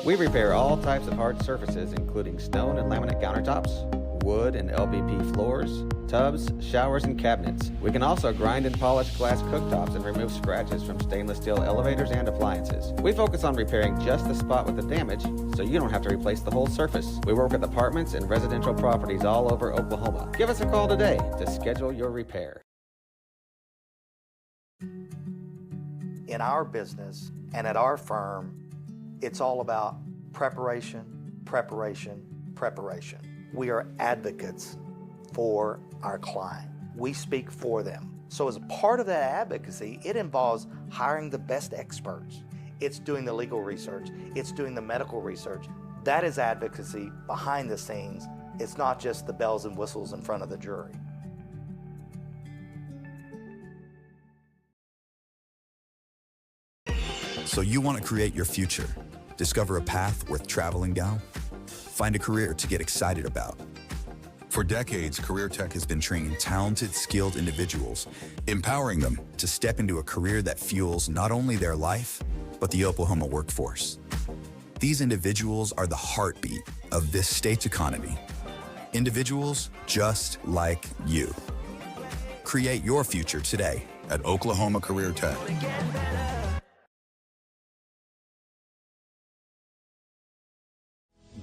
We repair all types of hard surfaces, including stone and laminate countertops, wood and LVP floors, tubs, showers, and cabinets. We can also grind and polish glass cooktops and remove scratches from stainless steel elevators and appliances. We focus on repairing just the spot with the damage, so you don't have to replace the whole surface. We work with apartments and residential properties all over Oklahoma. Give us a call today to schedule your repair. In our business and at our firm, it's all about preparation, preparation, preparation. We are advocates for our client. We speak for them. So as a part of that advocacy, it involves hiring the best experts. It's doing the legal research. It's doing the medical research. That is advocacy behind the scenes. It's not just the bells and whistles in front of the jury. So you want to create your future, discover a path worth traveling down, find a career to get excited about. For decades, Career Tech has been training talented, skilled individuals, empowering them to step into a career that fuels not only their life, but the Oklahoma workforce. These individuals are the heartbeat of this state's economy. Individuals just like you. Create your future today at Oklahoma Career Tech.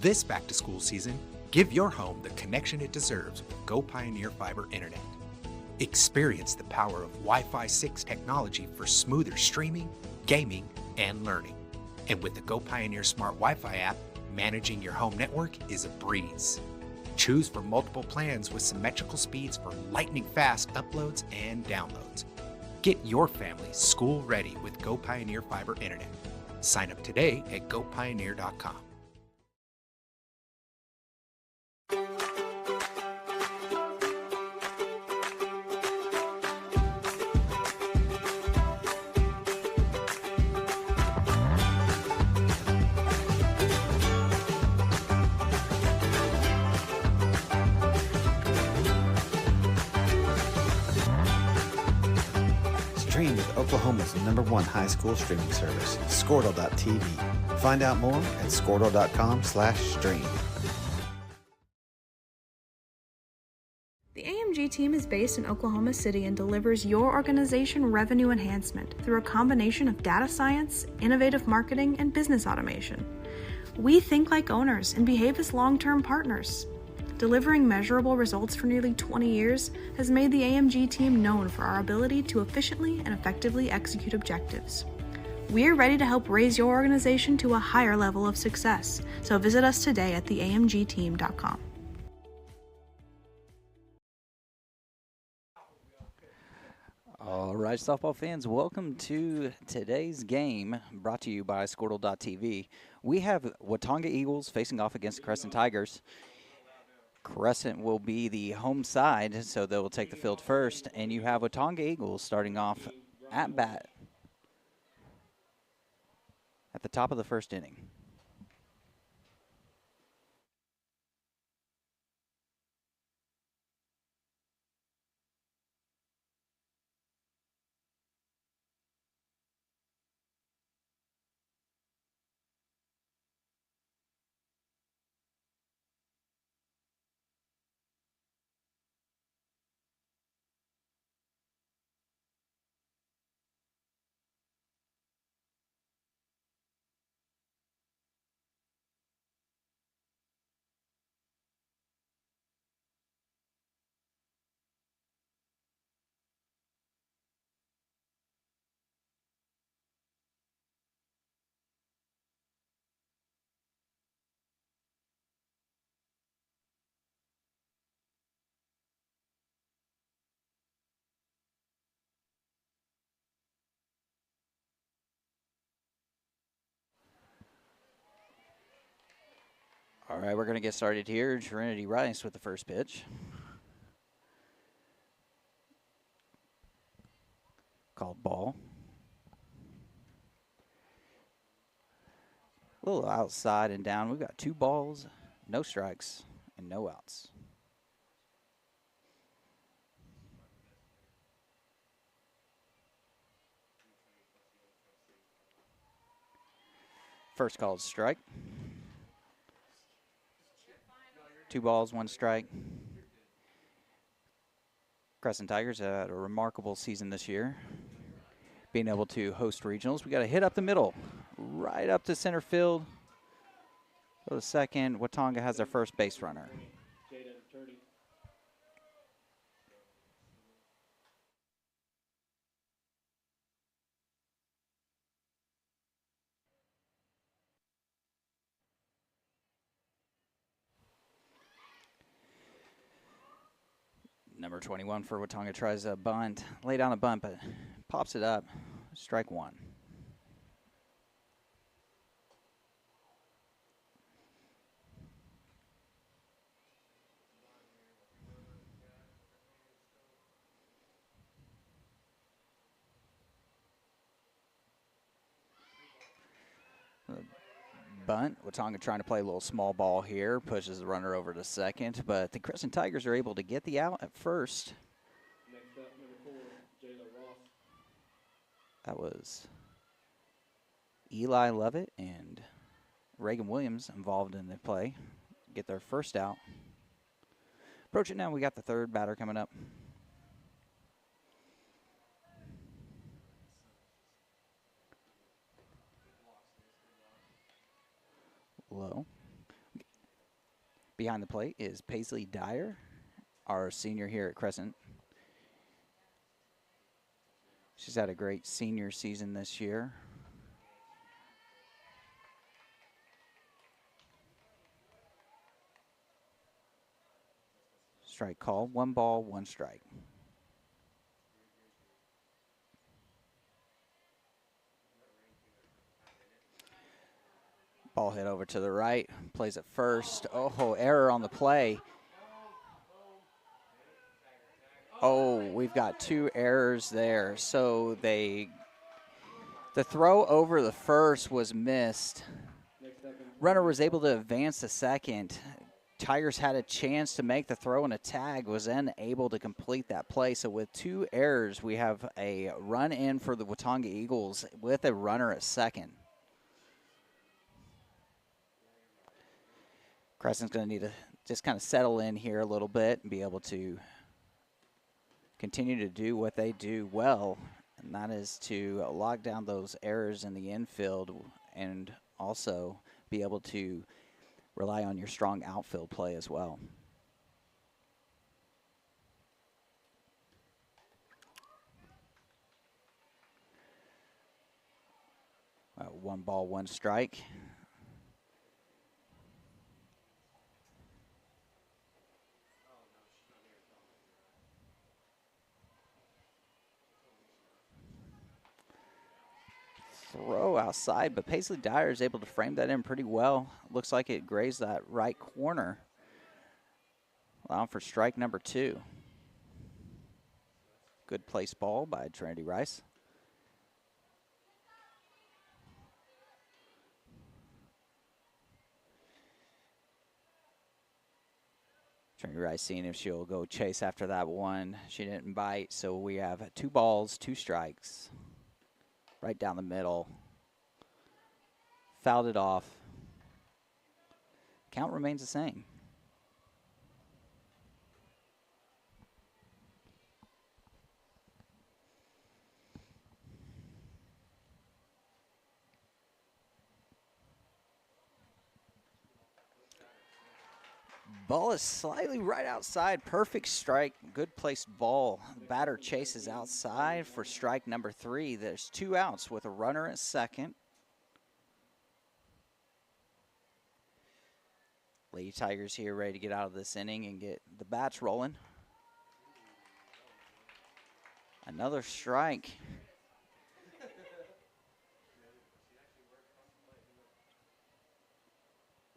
This back-to-school season, give your home the connection it deserves with Go Pioneer Fiber Internet. Experience the power of Wi-Fi 6 technology for smoother streaming, gaming, and learning. And with the Go Pioneer Smart Wi-Fi app, managing your home network is a breeze. Choose from multiple plans with symmetrical speeds for lightning-fast uploads and downloads. Get your family school-ready with Go Pioneer Fiber Internet. Sign up today at gopioneer.com. Stream with Oklahoma's #1 high school streaming service, Squirtle.tv. Find out more at squirtle.com/stream. The AMG team is based in Oklahoma City and delivers your organization revenue enhancement through a combination of data science, innovative marketing, and business automation. We think like owners and behave as long-term partners. Delivering measurable results for nearly 20 years has made the AMG team known for our ability to efficiently and effectively execute objectives. We're ready to help raise your organization to a higher level of success, so visit us today at theamgteam.com. All right, softball fans, welcome to today's game brought to you by Squirtle.tv. We have Watonga Eagles facing off against Crescent Tigers. Crescent will be the home side, so they will take the field first. And you have Watonga Eagles starting off at bat at the top of the first inning. All right, we're going to get started here. Trinity Rice with the first pitch. Called ball. A little outside and down. We've got 2 balls, no strikes, and no outs. First called strike. 2 balls, 1 strike. Crescent Tigers had a remarkable season this year, being able to host regionals. We got a hit up the middle, right up to center field. Go to second. Watonga has their first base runner. Number 21 for Watonga tries a bunt, lay down a bunt, but pops it up. Strike 1. Bunt. Watonga trying to play a little small ball here, pushes the runner over to second, but the Crescent Tigers are able to get the out at first. Next up, number 4, Jayla Ross. That was Eli Lovett and Reagan Williams involved in the play. Get their first out. Approaching now, we got the third batter coming up. Low. Behind the plate is Paisley Dyer, our senior here at Crescent. She's had a great senior season this year. Strike call, 1 ball, 1 strike. Ball hit over to the right, plays it first. Oh, error on the play. Oh, we've got 2 errors there. So the throw over the first was missed. Runner was able to advance to second. Tigers had a chance to make the throw and a tag, was then able to complete that play. So with 2 errors, we have a run in for the Watonga Eagles with a runner at second. Crescent's going to need to just kind of settle in here a little bit and be able to continue to do what they do well, and that is to lock down those errors in the infield and also be able to rely on your strong outfield play as well. One ball, 1 strike. Throw outside, but Paisley Dyer is able to frame that in pretty well. Looks like it grazed that right corner, allowing for strike number 2. Good place ball by Trinity Rice. Trinity Rice seeing if she'll go chase after that one. She didn't bite, so we have 2 balls, 2 strikes. Right down the middle. Fouled it off. Count remains the same. Ball is slightly right outside. Perfect strike. Good placed ball. Batter chases outside for strike number 3. There's 2 outs with a runner at second. Lady Tigers here ready to get out of this inning and get the bats rolling. Another strike.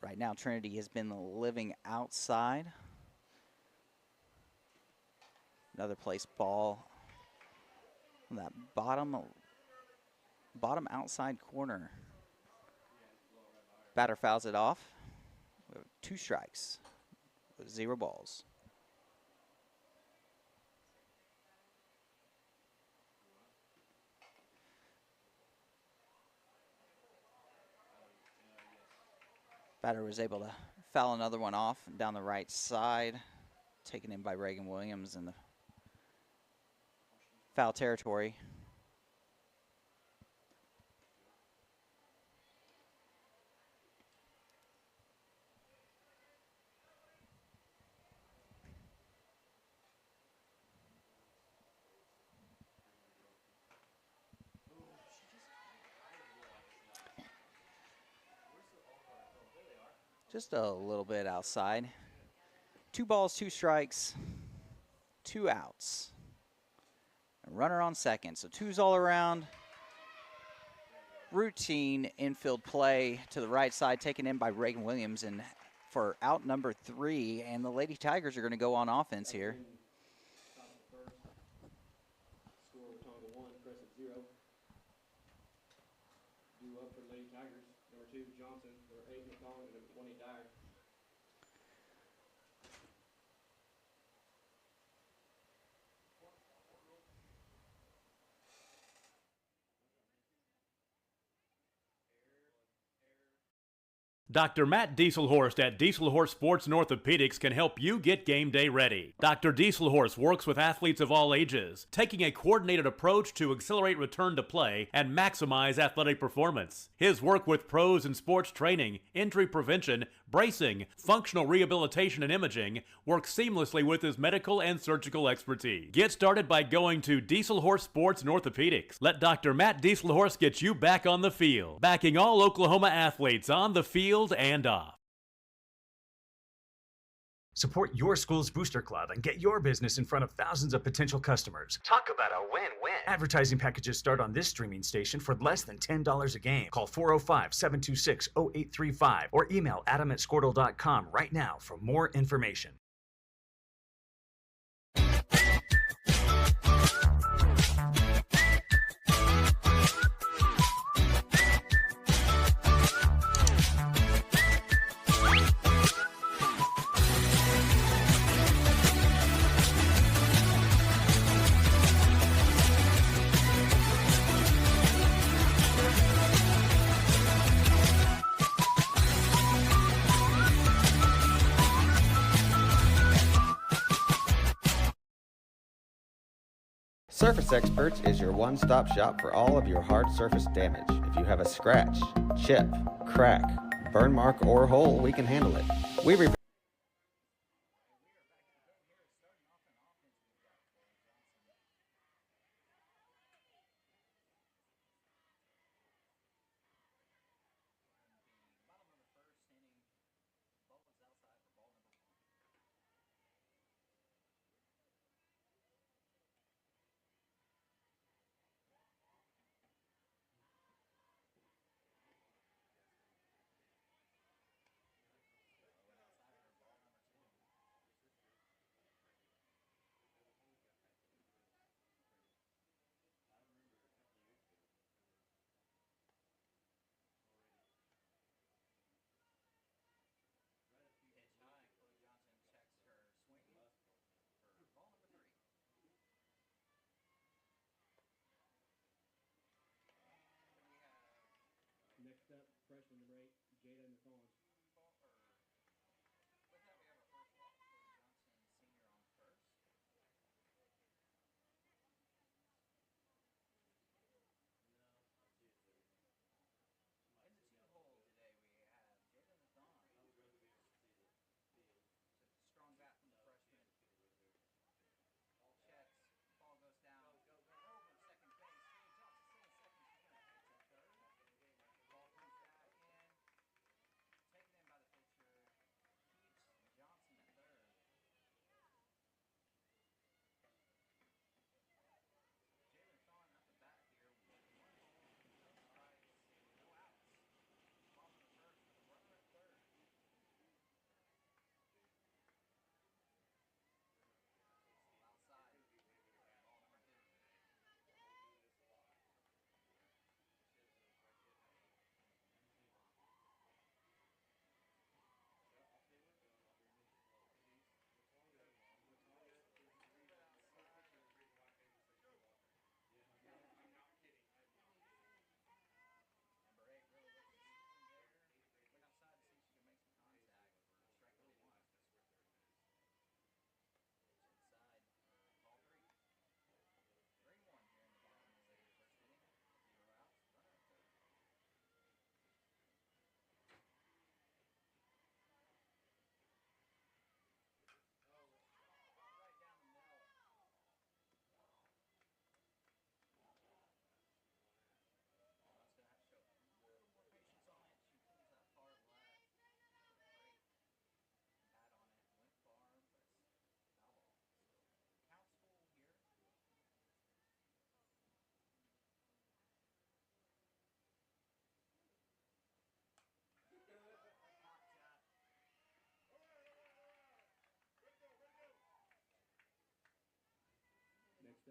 Right now, Trinity has been living outside. Another place ball on that bottom outside corner. Batter fouls it off. We have 2 strikes with 0 balls. Batter was able to foul another one off down the right side, taken in by Reagan Williams in the foul territory. Just a little bit outside. 2 balls, 2 strikes, 2 outs. A runner on second, so 2s all around. Routine infield play to the right side, taken in by Reagan Williams, and for out number 3, and the Lady Tigers are going to go on offense here. Top of the first. Score Watonga 1, Crescent 0. Due up for Lady Tigers. Number 2, Johnson. Number 8, McCollum. And number 20, Dyer. Dr. Matt Dieselhorst at Dieselhorst Sports and Orthopedics can help you get game day ready. Dr. Dieselhorst works with athletes of all ages, taking a coordinated approach to accelerate return to play and maximize athletic performance. His work with pros in sports training, injury prevention, bracing, functional rehabilitation, and imaging works seamlessly with his medical and surgical expertise. Get started by going to Dieselhorst Sports and Orthopedics. Let Dr. Matt Dieselhorst get you back on the field, backing all Oklahoma athletes on the field and off. Support your school's booster club and get your business in front of thousands of potential customers. Talk about a win-win. Advertising packages start on this streaming station for less than $10 a game. Call 405-726-0835 or email adam@squirtle.com right now for more information. Surface Experts is your one-stop shop for all of your hard surface damage. If you have a scratch, chip, crack, burn mark, or hole, we can handle it. We repair Next up, freshman number 8, Jada McCollum.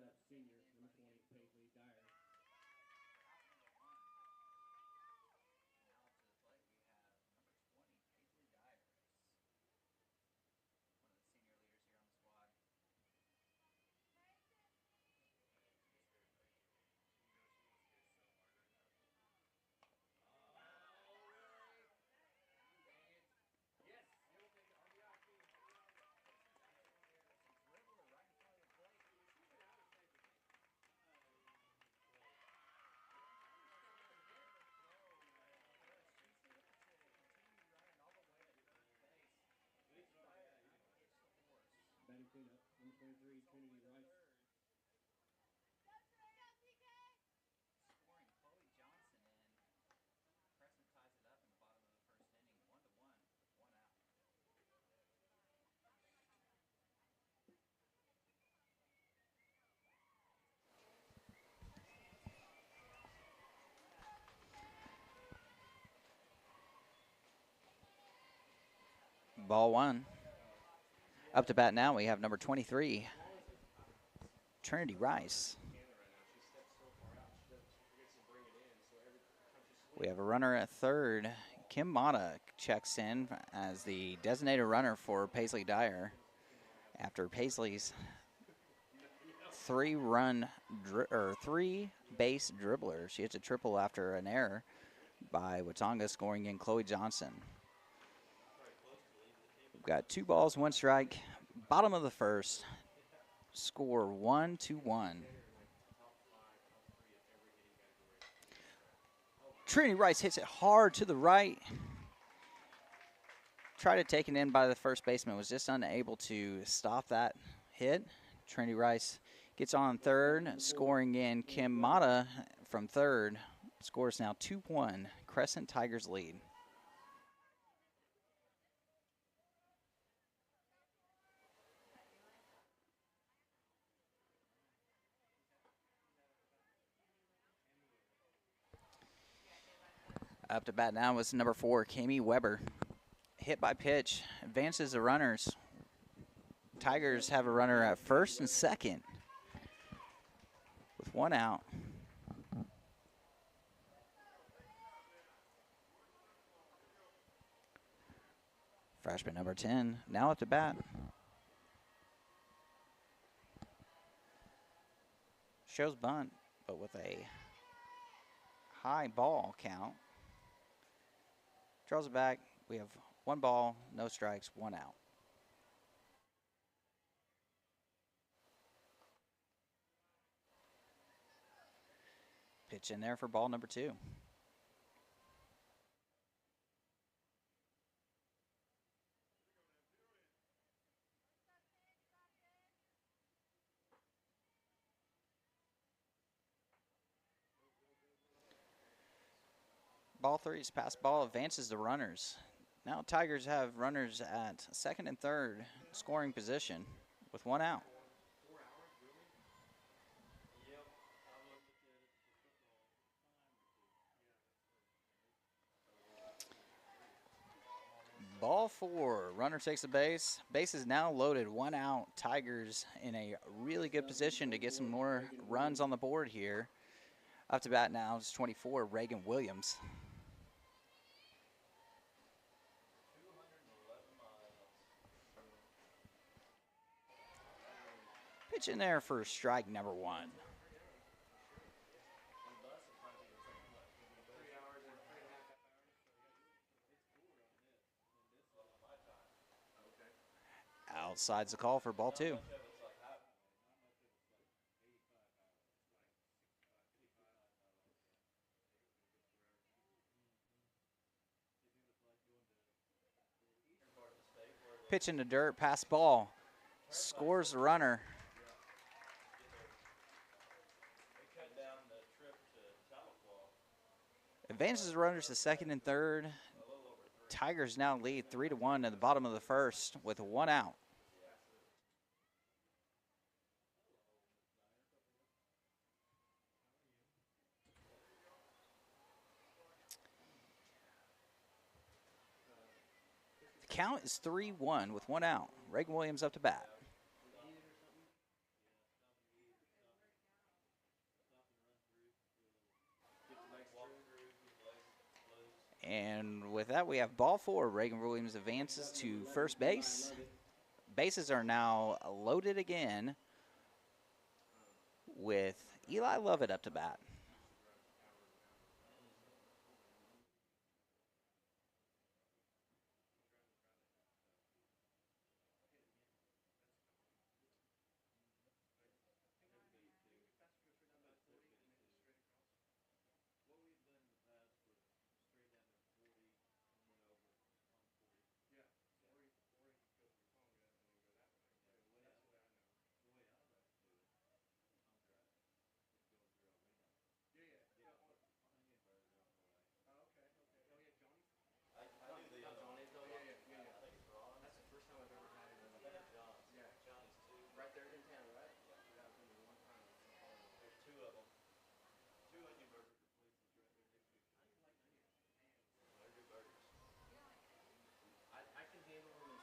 up senior, number 20, Paisley Dyer. Now to the plate we have number 20, Paisley Dyer, one of the senior leaders here on the squad. Batting cleanup, number 23, Trinity Rice. Scoring Chloe Johnson in. Crescent ties it up in the bottom of the first inning, 1-1 with 1 out. Ball 1. Up to bat now, we have number 23, Trinity Rice. We have a runner at third. Kim Mata checks in as the designated runner for Paisley Dyer after Paisley's 3-base dribbler. She hits a triple after an error by Watonga, scoring in Chloe Johnson. We've got 2 balls, 1 strike. Bottom of the first. Score 1-1. Trinity Rice hits it hard to the right. Tried to take it in by the first baseman, was just unable to stop that hit. Trinity Rice gets on third, scoring in Kim Mata from third. Scores now 2-1. Crescent Tigers lead. Up to bat now was number 4, Kami Weber. Hit by pitch, advances the runners. Tigers have a runner at first and second with 1 out. Freshman number 10 now up to bat. Shows bunt, but with a high ball count. Draws it back. We have 1 ball, no strikes, 1 out. Pitch in there for ball number 2. Ball 3 is pass ball, advances the runners. Now Tigers have runners at second and third scoring position with 1 out. Ball 4, runner takes the base. Base is now loaded, 1 out. Tigers in a really good position to get some more runs on the board here. Up to bat now is 24, Reagan Williams. Pitch in there for strike number 1. Outside's the call for ball 2. Pitch in the dirt, pass ball. Scores the runner. Advances the runners to second and third. Tigers now lead 3-1 at the bottom of the first with 1 out. The count is 3-1 with 1 out. Reagan Williams up to bat. that, we have ball 4. Reagan Williams advances to first base. Bases are now loaded again with Eli Lovett up to bat.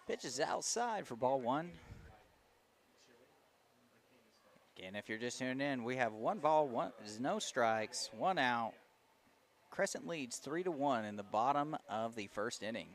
Pitch is outside for ball 1. Again, if you're just tuning in, we have 1 ball, no strikes, 1 out. Crescent leads 3-1 in the bottom of the first inning.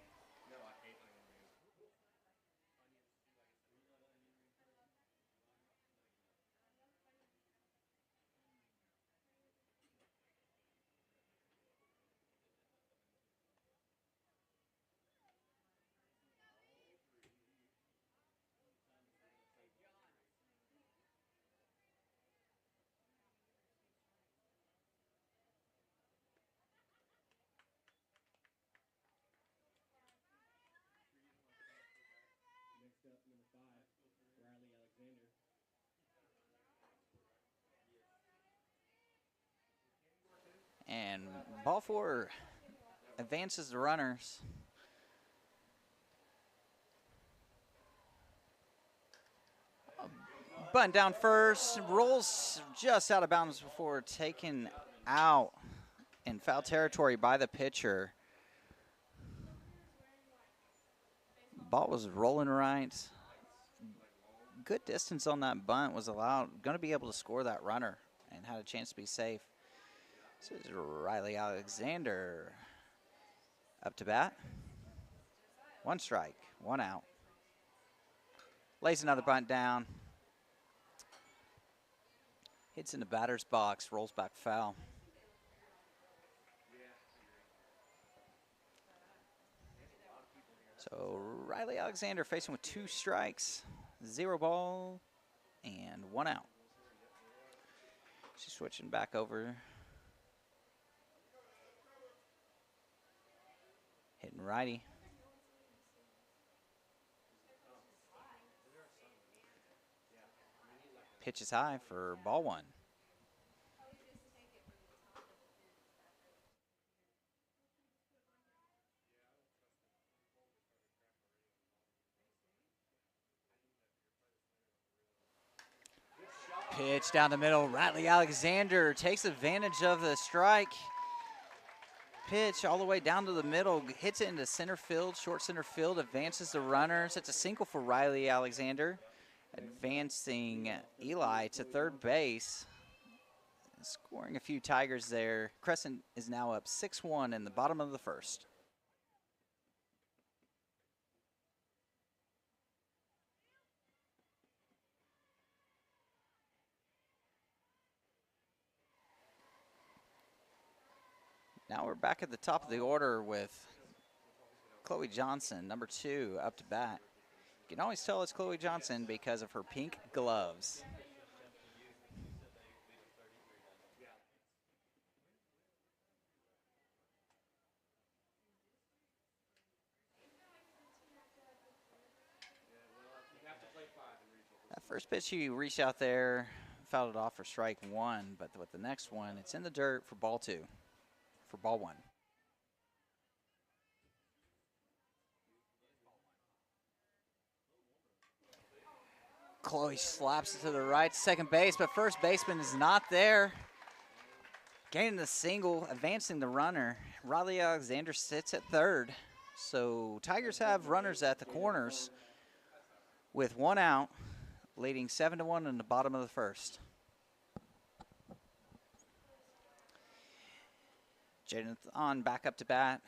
Next up, number 5, Riley Alexander. And ball 4 advances the runners. Bunt down first, rolls just out of bounds before taken out in foul territory by the pitcher. Ball was rolling right. Good distance on that bunt was allowed. Going to be able to score that runner and had a chance to be safe. This is Riley Alexander up to bat. 1 strike, 1 out. Lays another bunt down. Hits in the batter's box, rolls back foul. So Riley Alexander facing with 2 strikes, 0 ball, and 1 out. She's switching back over. Hitting righty. Pitch is high for ball 1. Pitch down the middle. Riley Alexander takes advantage of the strike. Pitch all the way down to the middle, hits it into center field, short center field, advances the runners. It's a single for Riley Alexander, advancing Eli to third base. Scoring a few Tigers there. Crescent is now up 6-1 in the bottom of the first. Now we're back at the top of the order with Chloe Johnson, number 2, up to bat. You can always tell it's Chloe Johnson because of her pink gloves. That first pitch, she reached out there, fouled it off for strike 1, but with the next one, it's in the dirt for ball 2. For ball 1. Chloe slaps it to the right, second base, but first baseman is not there. Gaining the single, advancing the runner. Riley Alexander sits at third. So Tigers have runners at the corners with 1 out, leading 7-1 in the bottom of the first. Jaden on back up to bat.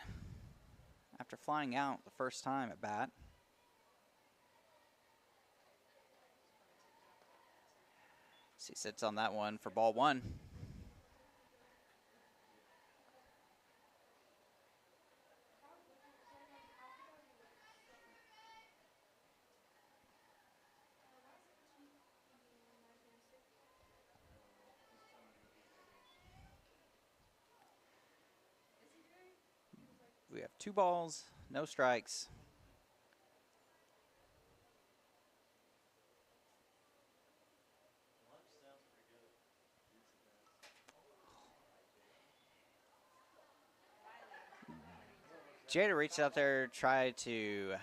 after flying out the first time at bat. He sits on that one for ball one. We have 2 balls, no strikes. Jada reached out there, tried to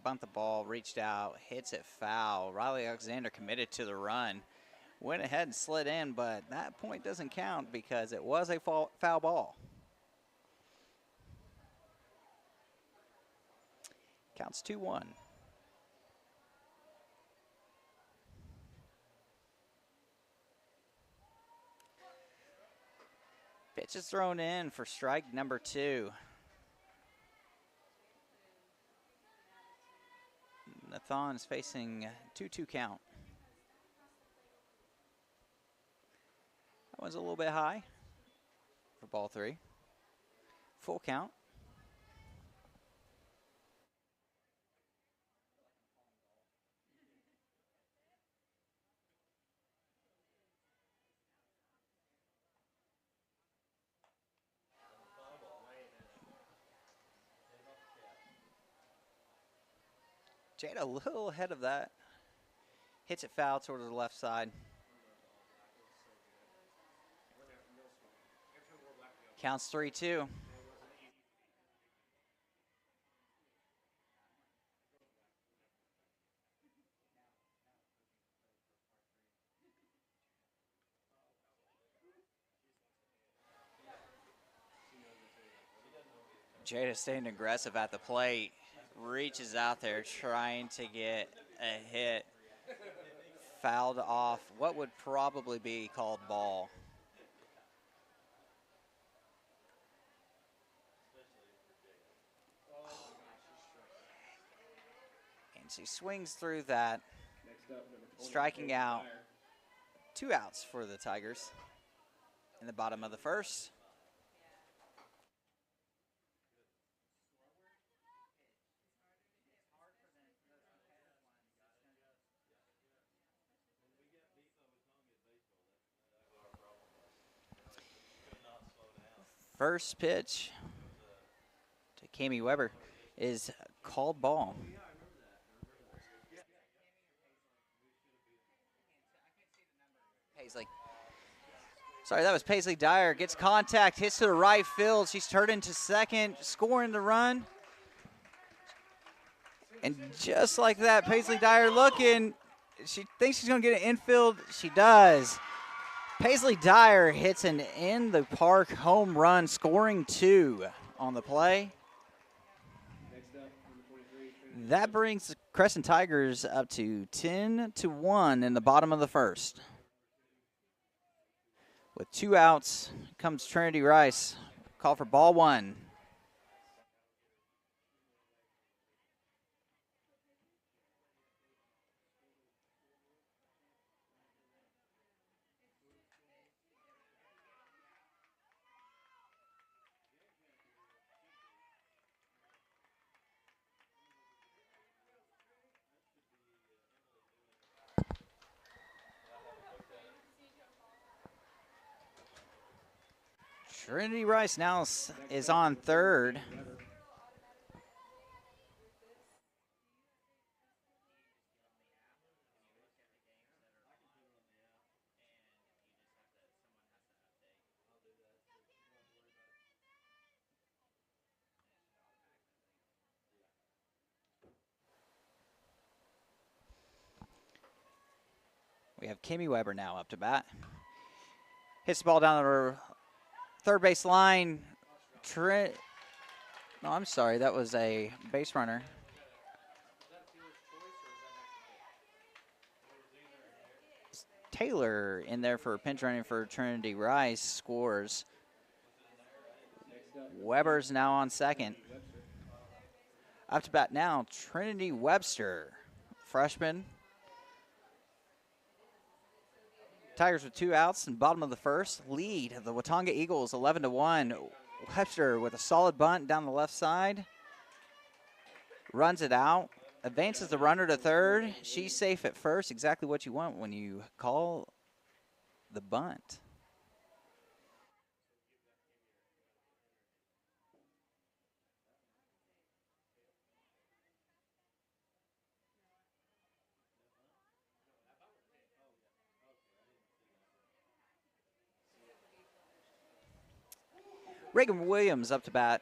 bunt the ball, reached out, hits it foul. Riley Alexander committed to the run. Went ahead and slid in, but that point doesn't count because it was a foul ball. Counts 2-1. Pitch is thrown in for strike number 2. Nathan is facing 2-2 count. That one's a little bit high for ball 3. Full count. Jada a little ahead of that. Hits it foul towards the left side. Counts 3-2. Jada staying aggressive at the plate. Reaches out there trying to get a hit. Fouled off what would probably be called ball. And she swings through that, striking out. 2 outs for the Tigers in the bottom of the first. First pitch to Kami Weber is called ball. Paisley. Sorry, that was Paisley Dyer. Gets contact, hits to the right field. She's turned into second, scoring the run. And just like that, Paisley Dyer looking. She thinks she's going to get an infield. She does. Paisley Dyer hits an in-the-park home run, scoring 2 on the play. That brings the Crescent Tigers up to 10-1 in the bottom of the first. With 2 outs comes Trinity Rice. Call for ball 1. Trinity Rice now is on third. We have Kami Weber now up to bat. Hits the ball down the third base line. No, I'm sorry. That was a base runner. Taylor in there for pinch running for Trinity Rice scores. Weber's now on second. Up to bat now, Trinity Webster, freshman. Tigers with 2 outs in bottom of the first. Lead the Watonga Eagles 11-1. Webster with a solid bunt down the left side. Runs it out. Advances the runner to third. She's safe at first. Exactly what you want when you call the bunt. Reagan Williams up to bat.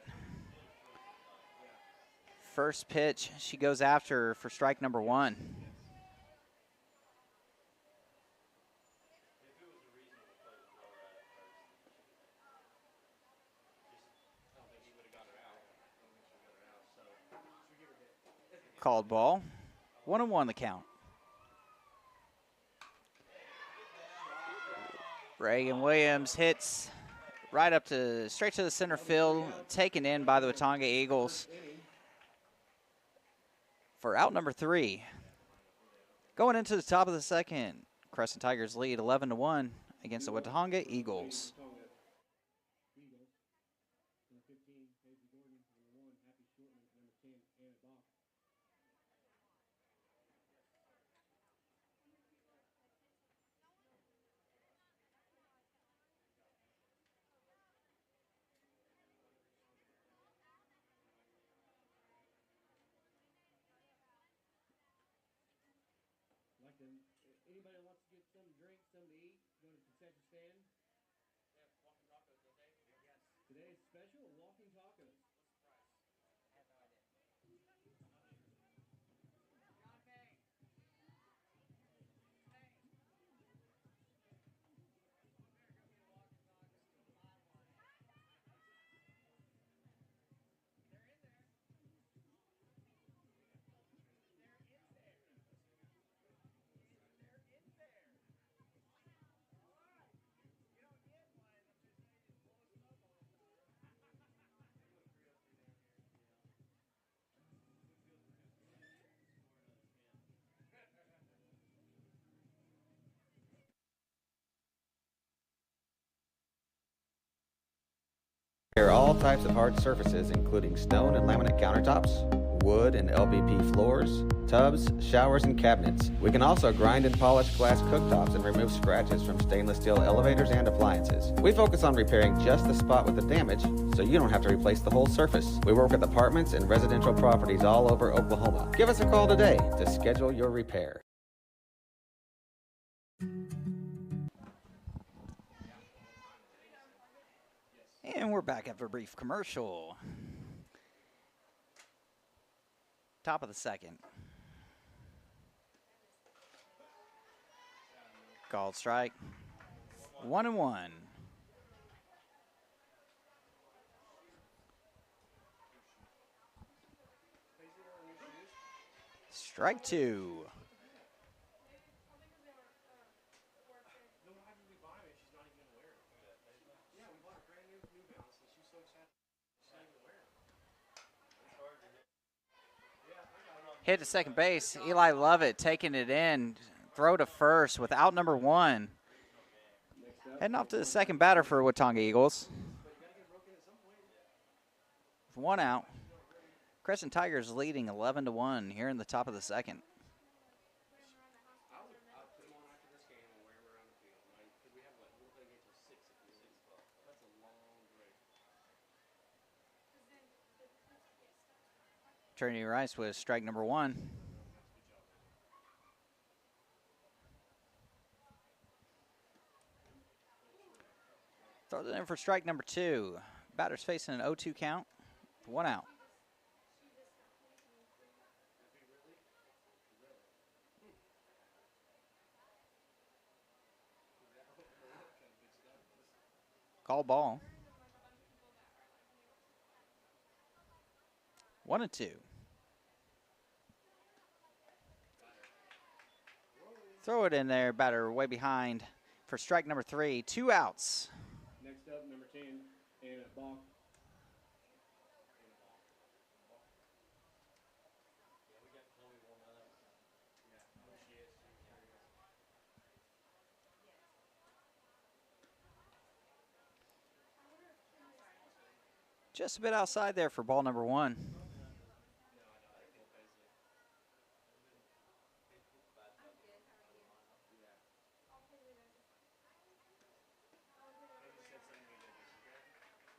First pitch, she goes after for strike number 1. Called ball. 1-1 the count. Reagan Williams hits right up to straight to the center field, taken in by the Watonga Eagles for out number 3. Going into the top of the second, Crescent Tigers lead 11-1 against the Watonga Eagles. Anybody wants to get something to drink, something to eat, go to the concession stand. Yeah, walking tacos, don't they? Yes. Today's special, walking tacos. What's the price? I have no idea. John Payne. Repair all types of hard surfaces, including stone and laminate countertops, wood and LVP floors, tubs, showers, and cabinets. We can also grind and polish glass cooktops and remove scratches from stainless steel elevators and appliances. We focus on repairing just the spot with the damage, so you don't have to replace the whole surface. We work with apartments and residential properties all over Oklahoma. Give us a call today to schedule your repair. And we're back after a brief commercial. Top of the second. Called strike. 1-1. Strike 2. Hit to second base. Eli Lovett taking it in. Throw to first with out number 1. Heading off to the second batter for Watonga Eagles. With 1 out. Crescent Tigers leading 11-1 here in the top of the second. Trinity Rice with strike number 1. Throws it in for strike number 2. Batter's facing an 0-2 count. 1 out. Call ball. 1-2. Throw it in there, batter way behind for strike number 3. 2 outs. Next up, number 10, and a balk. Just a bit outside there for ball number 1.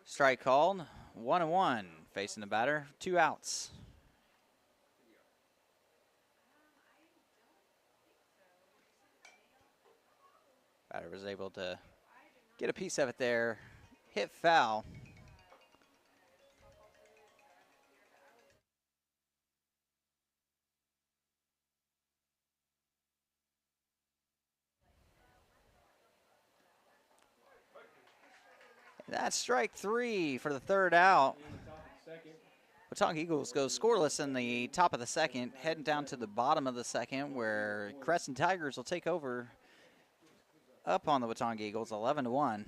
Strike called, 1-1, facing the batter, 2 outs. Batter was able to get a piece of it there, hit foul. That's strike 3 for the 3rd out. Watonga Eagles go scoreless in the top of the 2nd, heading down to the bottom of the 2nd, where Crescent Tigers will take over up on the Watonga Eagles, 11-1.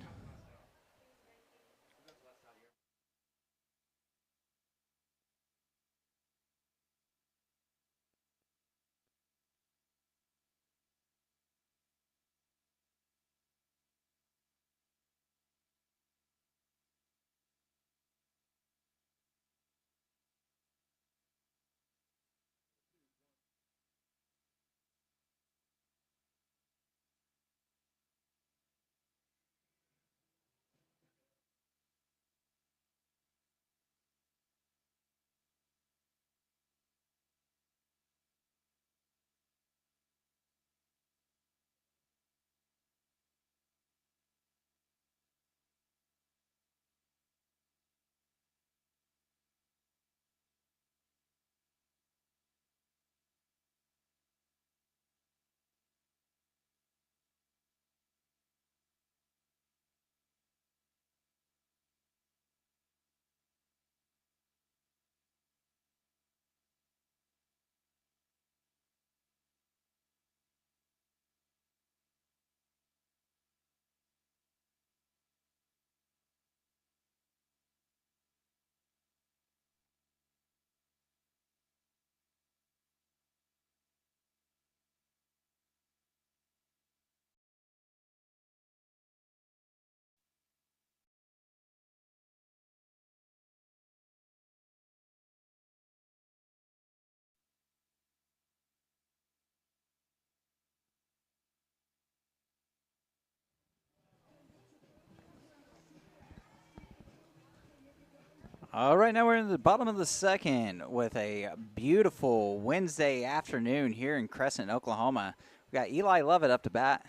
All right, now we're in the bottom of the 2nd with a beautiful Wednesday afternoon here in Crescent, Oklahoma. We got Eli Lovett up to bat,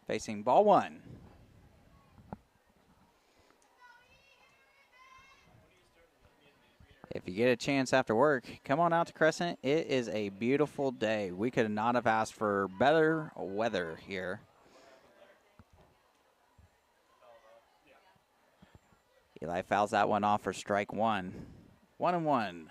facing ball 1. If you get a chance after work, come on out to Crescent. It is a beautiful day. We could not have asked for better weather here. Eli fouls that one off for strike 1. 1-1.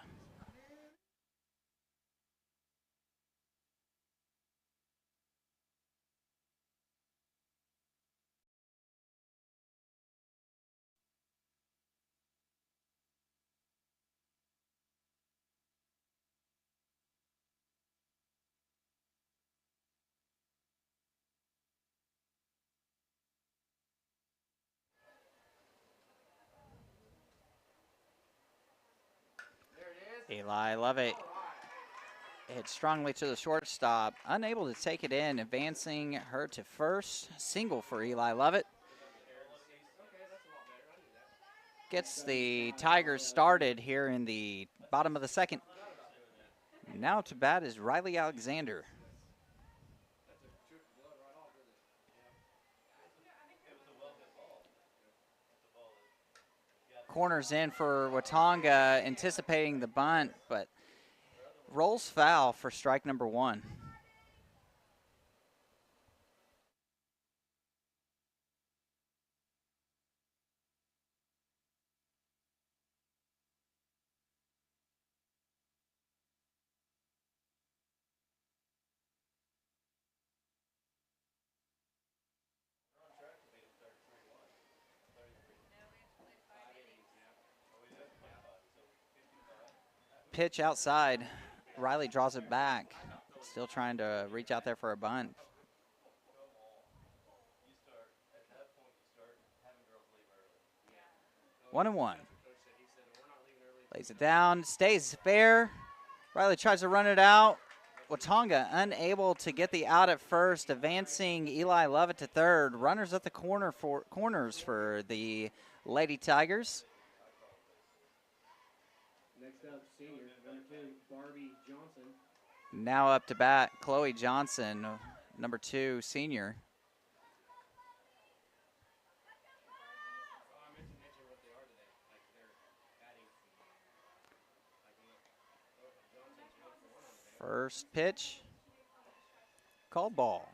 Eli Lovett hit strongly to the shortstop, unable to take it in, advancing her to first. Single for Eli Lovett. Gets the Tigers started here in the bottom of the 2nd. Now to bat is Riley Alexander. Corners in for Watonga, anticipating the bunt, but rolls foul for strike number 1. Pitch outside. Riley draws it back. Still trying to reach out there for a bunt. One and one. Lays it down, stays fair. Riley tries to run it out. Watonga unable to get the out at first, advancing Eli Lovett to third. Runners at the corners for the Lady Tigers. Next up, senior, number 2, Barbie Johnson. Now up to bat, Chloe Johnson, number 2, senior. First pitch, called ball.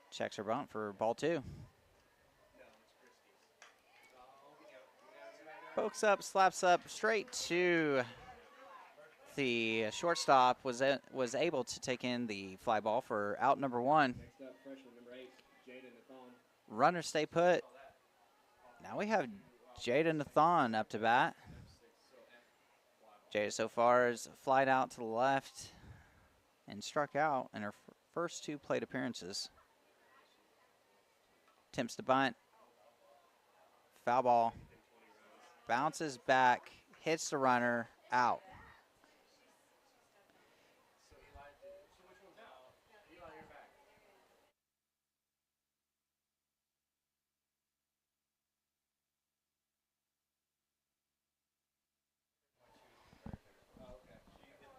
Checks her bunt for ball 2. Pokes up, slaps up, straight to the shortstop. Was able to take in the fly ball for out number 1. Next up, freshman, number 8, Jada Nathan. Runners stay put. Now we have Jada Nathan up to bat. Jada so far has flied out to the left and struck out in her first 2 plate appearances. Attempts to bunt. Foul ball. Bounces back, hits the runner, out.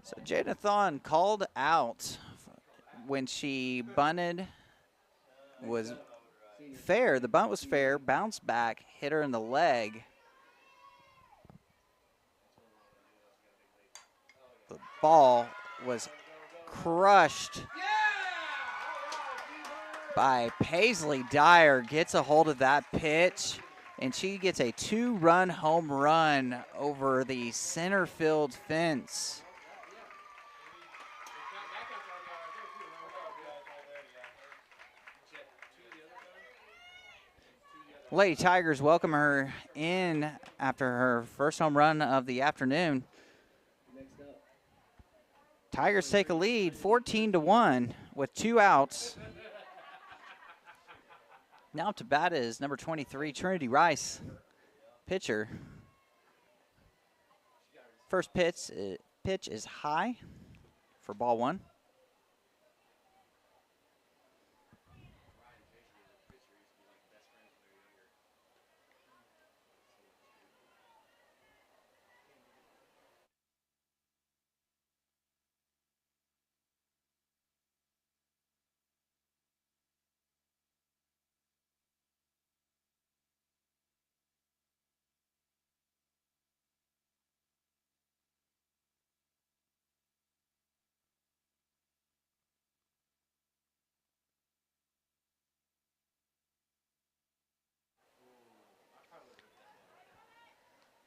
So Jadathon called out when she bunted. Was fair. The bunt was fair. Bounced back, hit her in the leg. The ball was crushed by Paisley Dyer. Gets a hold of that pitch, and she gets a 2-run home run over the center field fence. Lady Tigers welcome her in after her first home run of the afternoon. Tigers take a lead 14-1 with 2 outs. Now up to bat is number 23, Trinity Rice, pitcher. First pitch is high for ball 1.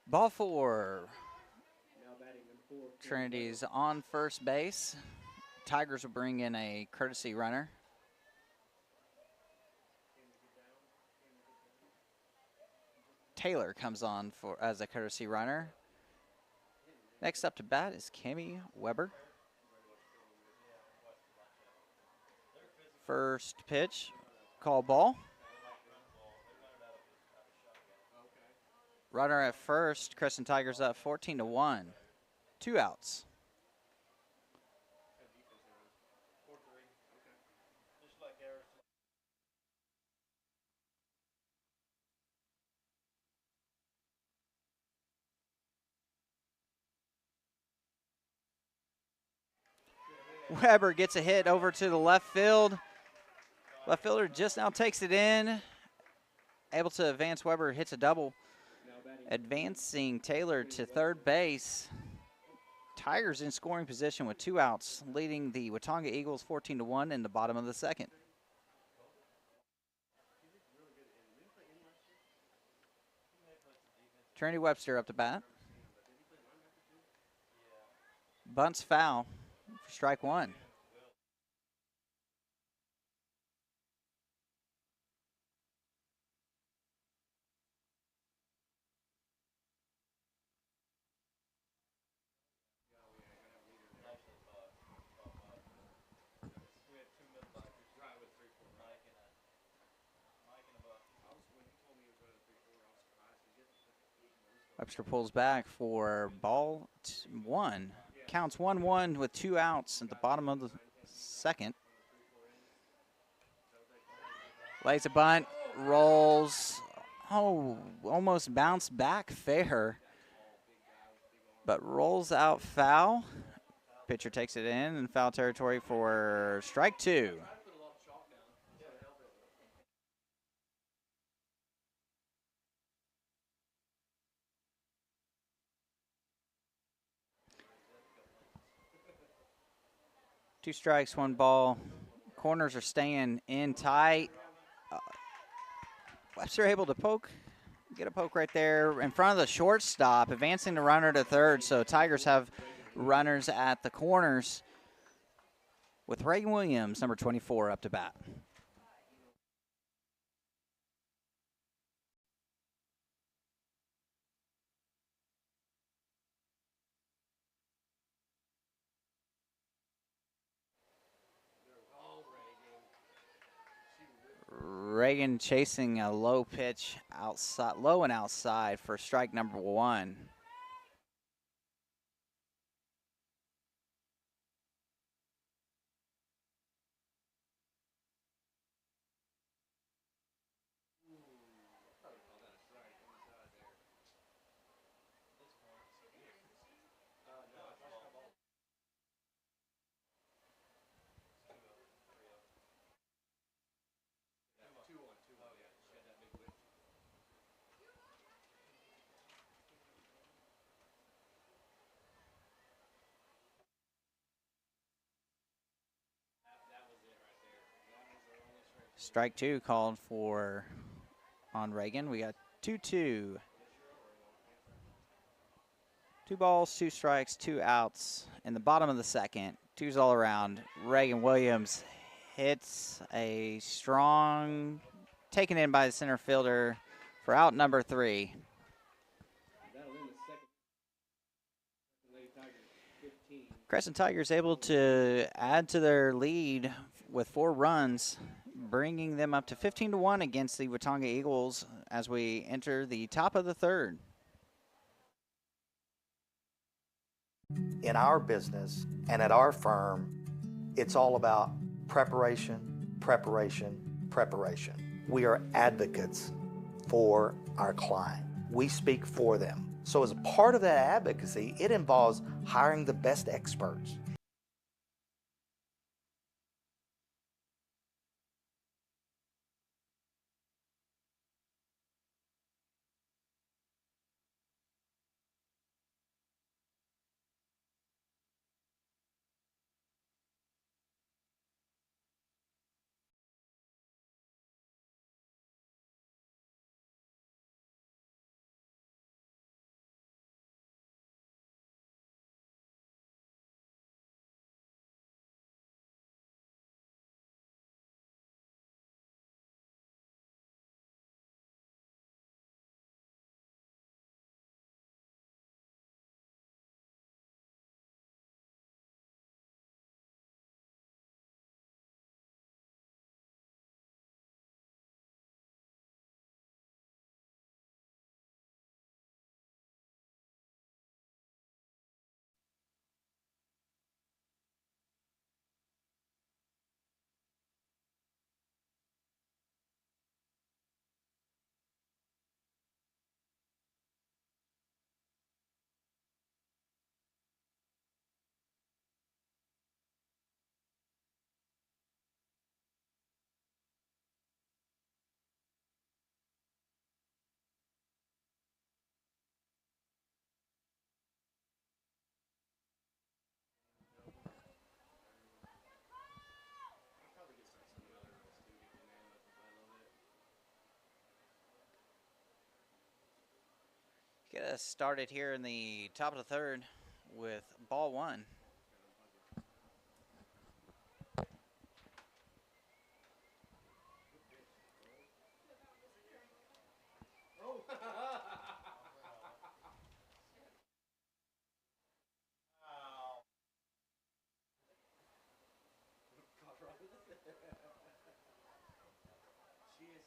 Ball 4. Trinity's on first base. Tigers will bring in a courtesy runner. Taylor comes on as a courtesy runner. Next up to bat is Cammie Weber. First pitch, call ball. Runner at first, Crescent Tigers up 14-1. 2 outs. Weber gets a hit over to the left field. Left fielder just now takes it in. Able to advance. Weber hits a double. Advancing Taylor to third base. Tigers in scoring position with 2 outs, leading the Watonga Eagles 14-1 in the bottom of the second. Trinity Webster up to bat. Bunts foul for strike 1. Webster pulls back for ball one. Counts 1-1 with 2 outs at the bottom of the second. Lays a bunt, rolls. Oh, almost bounced back fair, but rolls out foul. Pitcher takes it in foul territory for strike 2. Two strikes, 1 ball. Corners are staying in tight. Webster able to get a poke right there in front of the shortstop, advancing the runner to third. So Tigers have runners at the corners with Reagan Williams, number 24, up to bat. Reagan chasing a low pitch outside, low and outside for strike number 1. Strike 2 called for on Reagan. We got 2-2. 2 balls, 2 strikes, 2 outs in the bottom of the second. 2s all around. Reagan Williams hits a strong, taken in by the center fielder for out number 3. Crescent Tigers able to add to their lead with 4 runs, bringing them up to 15-1 against the Watonga Eagles as we enter the top of the third. In our business and at our firm, it's all about preparation, preparation, preparation. We are advocates for our client. We speak for them. So as a part of that advocacy, it involves hiring the best experts. Get us started here in the top of the third with ball 1.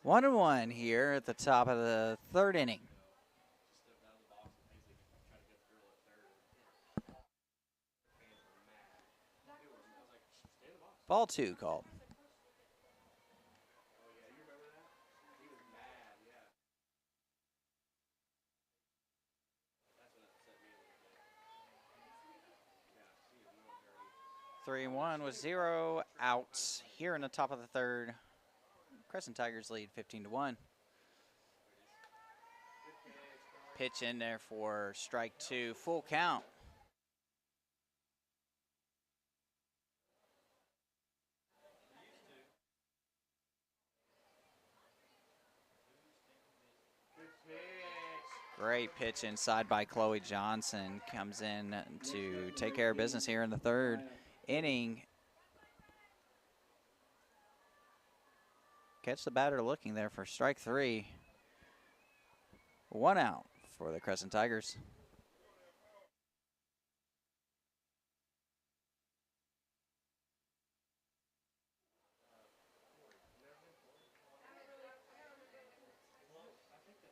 One and one here at the top of the third inning. Ball 2 called. He was mad, yeah. That's what upset me a little bit. Yeah, she is real dirty. 3-1 with 0 outs here in the top of the third. Crescent Tigers lead 15-1. Pitch in there for strike 2, full count. Great pitch inside by Chloe Johnson. Comes in to take care of business here in the third inning. Catch the batter looking there for strike 3. 1 out for the Crescent Tigers.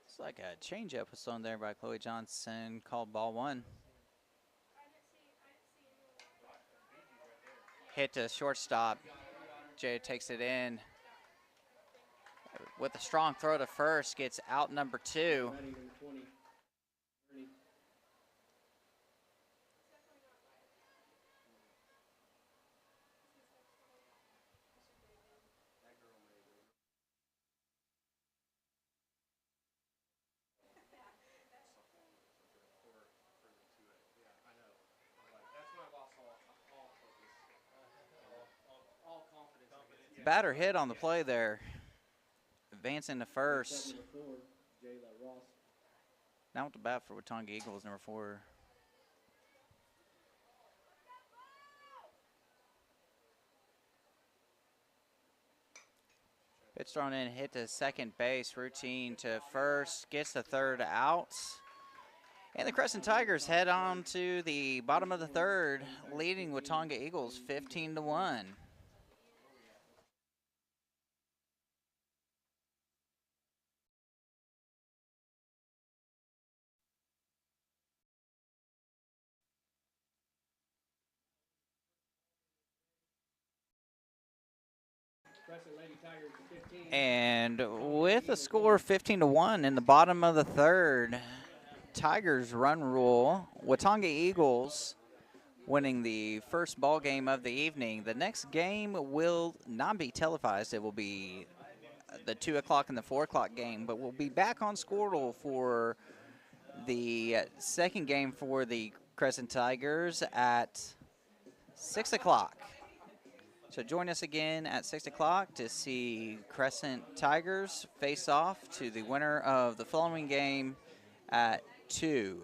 It's like a changeup was thrown there by Chloe Johnson, called ball 1. Hit to shortstop. Jay takes it in with a strong throw to first, gets out number 2. Not even 20. Ernie. Batter hit on the play there. Advancing to first. Now with the bat for Watonga Eagles, number 4. Pitch thrown in, hit to second base, routine to first, gets the third out. And the Crescent Tigers head on to the bottom of the third, leading Watonga Eagles 15-1. Crescent Lady Tigers 15. And with a score 15-1 in the bottom of the third, Tigers run rule. Watonga Eagles winning the first ball game of the evening. The next game will not be televised. It will be the 2 o'clock and the 4 o'clock game, but we'll be back on Squirtle for the second game for the Crescent Tigers at 6 o'clock. So join us again at 6 o'clock to see Crescent Tigers face off to the winner of the following game at 2.